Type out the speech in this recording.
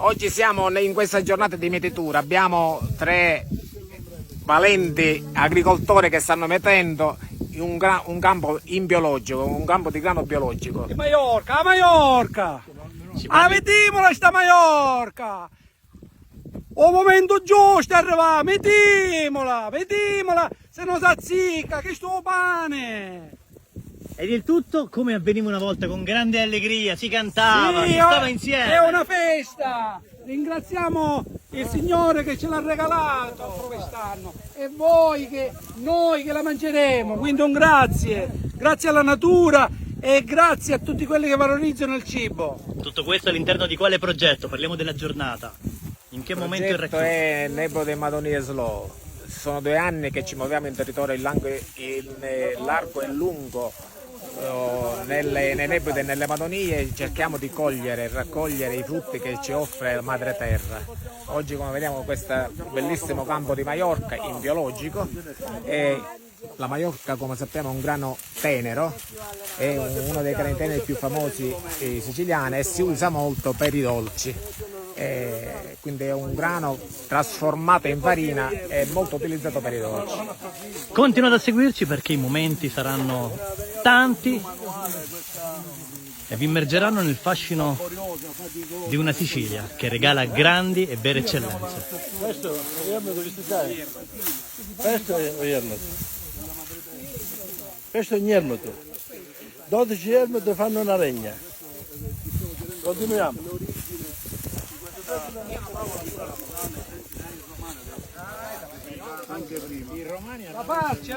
Oggi siamo in questa giornata di mietitura, abbiamo 3 valenti agricoltori che stanno mettendo in un campo in biologico, un campo di grano biologico. Di Maiorca, a Maiorca! Vediamola sta Maiorca! O momento giusto arriva, vediamola, se non si azzicca, che sto pane! Ed il tutto come avveniva una volta, con grande allegria, si cantava, Sì, si stava insieme. È una festa! Ringraziamo il Signore che ce l'ha regalato quest'anno e noi che la mangeremo, quindi un grazie alla natura e grazie a tutti quelli che valorizzano il cibo. Tutto questo all'interno di quale progetto? Parliamo della giornata. In che momento il Questo racconto? è Nebo dei Madonie Slow. Sono 2 anni che ci muoviamo in territorio largo e lungo nelle nebbie e nelle Madonie e cerchiamo di cogliere e raccogliere i frutti che ci offre la madre terra. Oggi, come vediamo, questo bellissimo campo di Maiorca in biologico. La Maiorca, come sappiamo, è un grano tenero, è uno dei grani teneri più famosi siciliani e si usa molto per i dolci. Quindi è un grano trasformato in farina e molto utilizzato per i dolci. Continuate a seguirci perché i momenti saranno tanti e vi immergeranno nel fascino di una Sicilia che regala grandi e vere eccellenze. Questo è un ermoto. 12 ermoti fanno una regna. Continuiamo. La farcia,